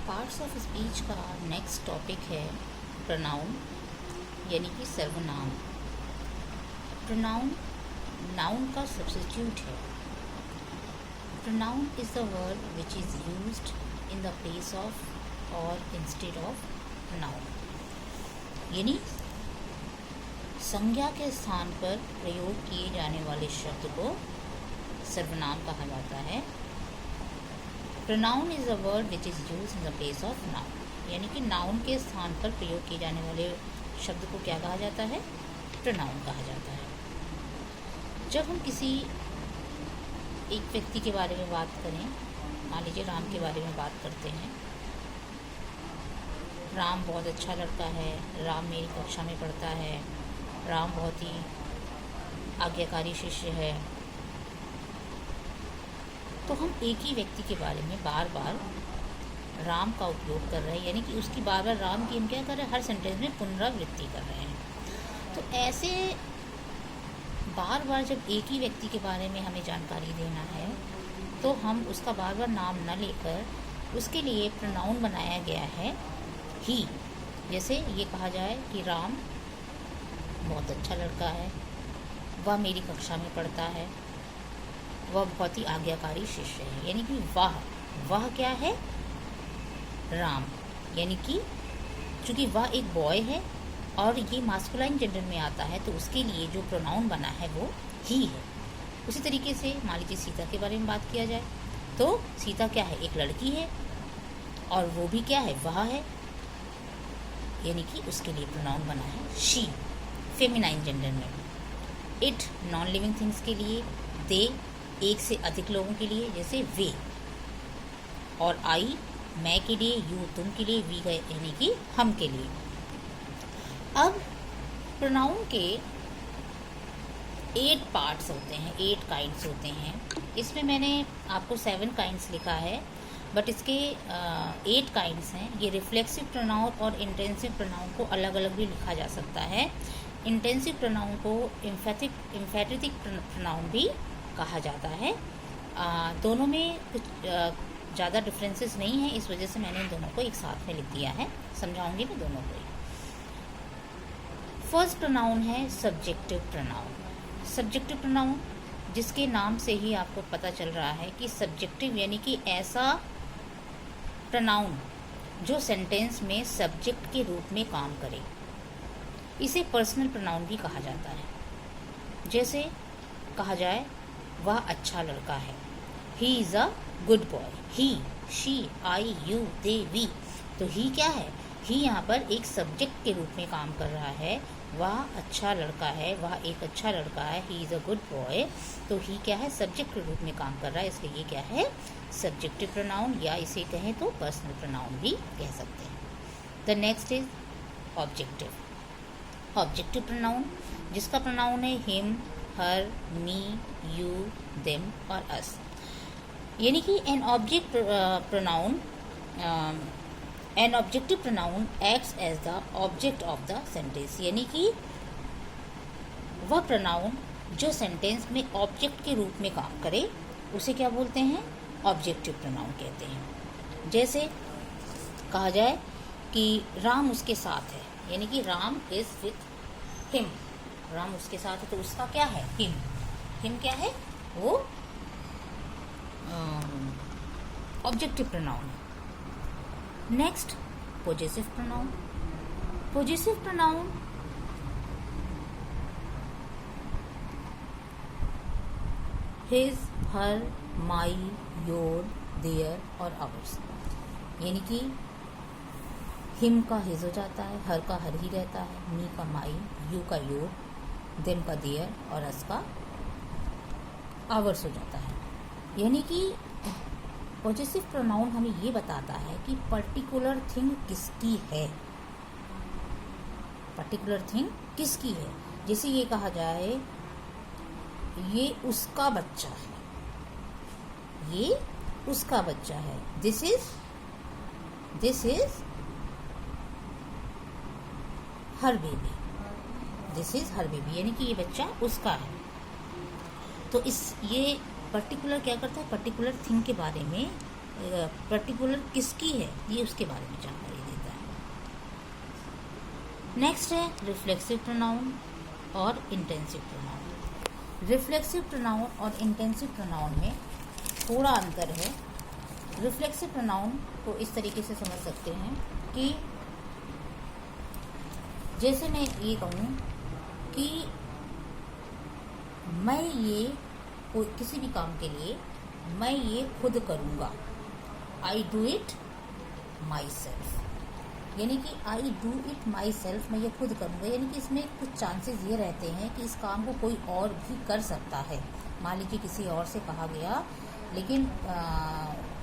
Parts of speech का next topic है pronoun यानी कि सर्वनाम। प्रोनाउन नाउन का सब्स्टिट्यूट है। Pronoun is the word which is used in the place of और इंस्टेड ऑफ नाउन, यानी संज्ञा के स्थान पर प्रयोग किए जाने वाले शब्द को सर्वनाम कहा जाता है। Pronoun is a word which is use in the place of noun, यानी कि नाउन के स्थान पर प्रयोग किए जाने वाले शब्द को क्या कहा जाता है? प्रोनाउन कहा जाता है। जब हम किसी एक व्यक्ति के बारे में बात करें, मान लीजिए राम के बारे में बात करते हैं, राम बहुत अच्छा लड़का है, राम मेरी कक्षा में पढ़ता है, राम बहुत ही आज्ञाकारी शिष्य है, तो हम एक ही व्यक्ति के बारे में बार बार राम का उपयोग कर रहे हैं, यानी कि उसकी बार बार राम की हम क्या कर रहे हैं? हर सेंटेंस में पुनरावृत्ति कर रहे हैं। तो ऐसे बार बार जब एक ही व्यक्ति के बारे में हमें जानकारी देना है तो हम उसका बार बार नाम न लेकर उसके लिए प्रोनाउन बनाया गया है ही। जैसे ये कहा जाए कि राम बहुत अच्छा लड़का है, वह मेरी कक्षा में पढ़ता है, वह बहुत ही आज्ञाकारी शिष्य है, यानी कि वह क्या है? राम, यानी कि चूँकि वह एक बॉय है और ये मास्कुलाइन जेंडर में आता है तो उसके लिए जो प्रोनाउन बना है वो ही है। उसी तरीके से मान लीजिए सीता के बारे में बात किया जाए तो सीता क्या है? एक लड़की है और वो भी क्या है? वह है, यानी कि उसके लिए प्रोनाउन बना है शी फेमिनाइन जेंडर में। इट नॉन लिविंग थिंग्स के लिए, दे एक से अधिक लोगों के लिए जैसे वे, और आई मैं के लिए, यू तुम के लिए, वी यानी कि हम के लिए। अब प्रोनाउन के 8 पार्ट्स होते हैं, 8 काइंड्स होते हैं। इसमें मैंने आपको 7 काइंड्स लिखा है, बट इसके 8 काइंड्स हैं। ये रिफ्लेक्सिव प्रोनाउन और इंटेंसिव प्रोनाउन को अलग अलग भी लिखा जा सकता है। इंटेंसिव प्रोनाउन को एम्फेटिक प्रोनाउन भी कहा जाता है। दोनों में कुछ ज़्यादा डिफरेंसेस नहीं है, इस वजह से मैंने इन दोनों को एक साथ में लिख दिया है। समझाऊंगी मैं दोनों को ही। फर्स्ट प्रोनाउन है सब्जेक्टिव प्रोनाउन। सब्जेक्टिव प्रोनाउन जिसके नाम से ही आपको पता चल रहा है कि सब्जेक्टिव यानी कि ऐसा प्रोनाउन जो सेंटेंस में सब्जेक्ट के रूप में काम करे। इसे पर्सनल प्रोनाउन भी कहा जाता है। जैसे कहा जाए वह अच्छा लड़का है, he is a good boy. He, she, I, you, they, we, तो ही क्या है? ही यहाँ पर एक सब्जेक्ट के रूप में काम कर रहा है। वह अच्छा लड़का है, वह एक अच्छा लड़का है, he is a good boy, तो ही क्या है? सब्जेक्ट के रूप में काम कर रहा है, इसलिए ये क्या है? सब्जेक्टिव प्रोनाउन, या इसे कहें तो पर्सनल प्रोनाउन भी कह सकते हैं। The next is objective. Objective pronoun जिसका प्रोनाउन है him, her, me, you, them और अस, यानी कि an objective pronoun acts as the object of the sentence, यानी कि वह प्रोनाउन जो सेंटेंस में ऑब्जेक्ट के रूप में काम करे उसे क्या बोलते हैं? ऑब्जेक्टिव प्रोनाउन कहते हैं। जैसे कहा जाए कि राम उसके साथ है, यानी कि Ram is with him, Ram उसके साथ है तो उसका क्या है? हिम। हिम क्या है? वो ऑब्जेक्टिव प्रोनाउन है। Next possessive pronoun. Possessive pronoun his, her, my, your, their और आवर्स, यानी कि हिम का हिज हो जाता है, हर का हर ही रहता है, मी का माई, यू का योर, देम का देयर और अस का आवर्स हो जाता है। यानी कि पॉजिटिव प्रोनाउन हमें ये बताता है कि पर्टिकुलर थिंग किसकी है, पर्टिकुलर थिंग किसकी है। जैसे ये कहा जाए ये उसका बच्चा है, ये उसका बच्चा है, this is her baby, this is her baby, यानी कि ये बच्चा उसका है। तो ये पर्टिकुलर क्या करता है? पर्टिकुलर थिंग के बारे में पर्टिकुलर किसकी है, ये उसके बारे में जानकारी देता है। नेक्स्ट है रिफ्लेक्सिव प्रोनाउन और इंटेंसिव प्रोनाउन। रिफ्लेक्सिव प्रोनाउन और इंटेंसिव प्रोनाउन में थोड़ा अंतर है। रिफ्लेक्सिव प्रोनाउन को इस तरीके से समझ सकते हैं कि जैसे मैं ये कहूँ कि मैं ये कोई किसी भी काम के लिए मैं ये खुद करूँगा, I do it my self, यानी कि I do it my self, मैं ये खुद करूँगा, यानी कि इसमें कुछ चांसेस ये रहते हैं कि इस काम को कोई और भी कर सकता है। मान लीजिए किसी और से कहा गया लेकिन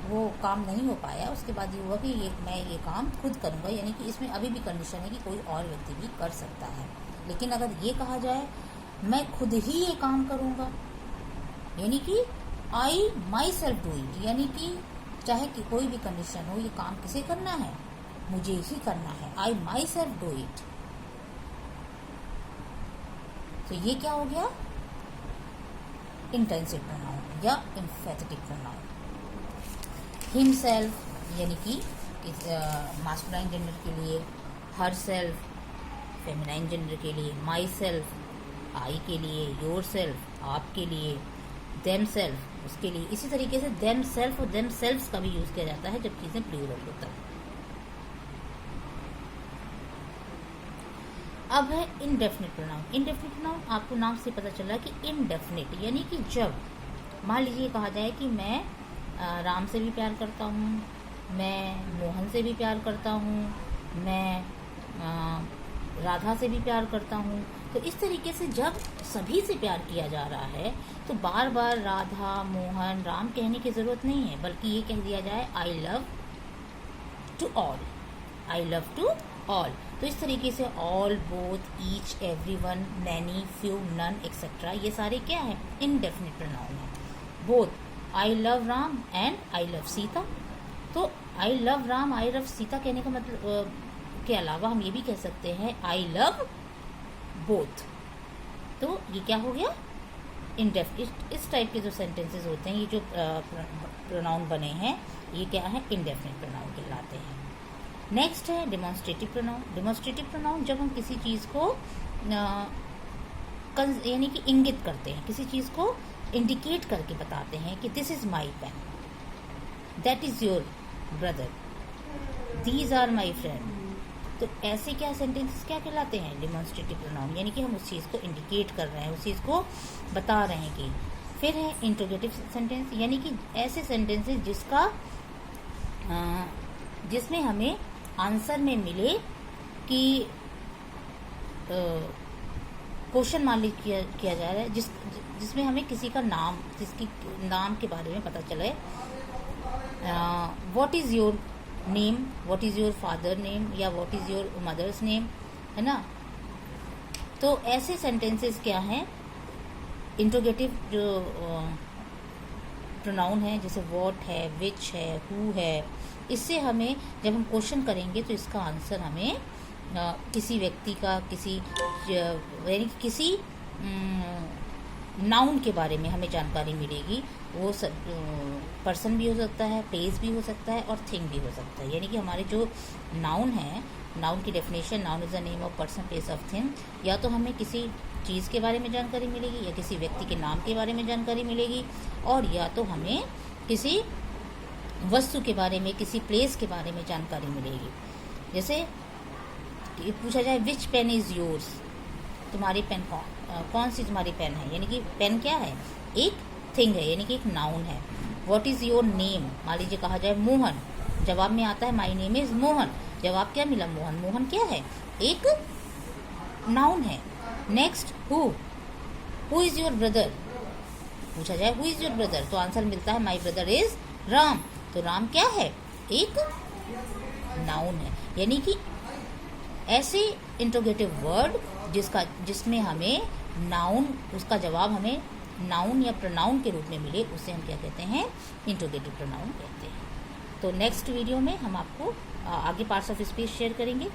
वो काम नहीं हो पाया, उसके बाद ये हुआ कि मैं ये काम खुद करूँगा, यानी कि इसमें अभी भी कंडीशन है कि कोई और व्यक्ति भी कर सकता है। लेकिन अगर ये कहा जाए मैं खुद ही ये काम करूँगा, यानी कि आई माई सेल्फ डू इट, यानी कि चाहे कि कोई भी कंडीशन हो, ये काम किसे करना है, मुझे ही करना है, आई माई सेल्फ डू इट। तो ये क्या हो गया, इंटेंसिव प्रोनाउन या एम्फैटिक प्रोनाउन। हिमसेल्फ यानी कि मास्कुलाइन जेंडर के लिए, हर सेल्फ फेमिनाइन जेंडर के लिए, माई सेल्फ आई के लिए, योर सेल्फ आपके लिए, देम सेल्फ उसके लिए। इसी तरीके से देम सेल्फ और देम सेल्फ्स का भी यूज किया जाता है जब चीजें प्लूरल होता है। अब है इनडेफिनिट प्रोनाउन। इनडेफिनिट प्रोनाउन आपको नाम से पता चला कि इनडेफिनिट यानी कि जब मान लीजिए कहा जाए कि मैं राम से भी प्यार करता हूँ, मैं मोहन से भी प्यार करता हूँ, मैं राधा से भी प्यार करता हूँ, तो इस तरीके से जब सभी से प्यार किया जा रहा है तो बार बार राधा मोहन राम कहने की ज़रूरत नहीं है, बल्कि ये कह दिया जाए I love to all, I love to all. तो इस तरीके से all, both, each, everyone, many, few, none etcetera, ये सारे क्या है, इनडेफिनिट प्रोनाउन है। Both I love Ram and I love Sita, तो I love Ram I love Sita कहने का मतलब के अलावा हम ये भी कह सकते हैं आई लव बोथ। तो ये क्या हो गया, इनडेफिनिट। इस टाइप के जो सेंटेंसेस होते हैं, ये जो प्रोनाउन बने हैं, ये क्या है, इनडेफिनिट प्रोनाउन कहलाते हैं। नेक्स्ट है डेमोन्स्ट्रेटिव प्रोनाउन। डेमोन्स्ट्रेटिव प्रोनाउन जब हम किसी चीज़ को यानी कि इंगित करते हैं, किसी चीज़ को इंडिकेट करके बताते हैं कि this is my pen, that is your brother, these are my friend. तो ऐसे क्या सेंटेंसेस क्या कहलाते हैं, डेमोन्स्ट्रेटिव प्रोनाउन, यानी कि हम उस चीज़ को इंडिकेट कर रहे हैं, उस चीज़ को बता रहे हैं कि। फिर है इंट्रोगेटिव सेंटेंस, यानी कि ऐसे सेंटेंसेस जिसमें हमें आंसर में मिले कि क्वेश्चन मान लीजिए किया जा रहा है, जिसमें हमें किसी का नाम, जिसकी नाम के बारे में पता चले, what is your name, what is your father name या what is your mother's name, है ना। तो ऐसे सेंटेंसेस क्या हैं, इंट्रोगेटिव जो प्रोनाउन है, जैसे व्हाट है, विच है, हु है, इससे हमें जब हम क्वेश्चन करेंगे तो इसका आंसर हमें किसी व्यक्ति का, यानी किसी नाउन के बारे में हमें जानकारी मिलेगी। वो पर्सन भी हो सकता है, प्लेस भी हो सकता है और थिंग भी हो सकता है। यानी कि हमारे जो नाउन है, नाउन की definition, noun is the name of person, place of thing, या तो हमें किसी चीज़ के बारे में जानकारी मिलेगी, या किसी व्यक्ति के नाम के बारे में जानकारी मिलेगी, और या तो हमें किसी वस्तु के बारे में, किसी प्लेस के बारे में जानकारी मिलेगी। जैसे पूछा जाए विच पेन इज़ योर्स, तुम्हारी पेन कौन सी तुम्हारी पेन है, यानी कि पेन क्या है, एक थिंग है, यानी कि एक नाउन है। व्हाट इज़ योर नेम, मान लीजिए कहा जाए मोहन, जवाब में आता है माई नेम इज़ मोहन, जवाब क्या मिला, मोहन। मोहन क्या है, एक नाउन है। Next who is your brother, पूछा जाए हु इज़ योर ब्रदर, तो आंसर मिलता है माई ब्रदर इज़ राम, तो राम क्या है, एक नाउन है। यानी कि ऐसे इंट्रोगेटिव वर्ड जिसमें हमें नाउन, उसका जवाब हमें नाउन या प्रोनाउन के रूप में मिले, उसे हम क्या कहते हैं, इंट्रोगेटिव प्रोनाउन कहते हैं। तो नेक्स्ट वीडियो में हम आपको आगे पार्ट्स ऑफ स्पीच शेयर करेंगे।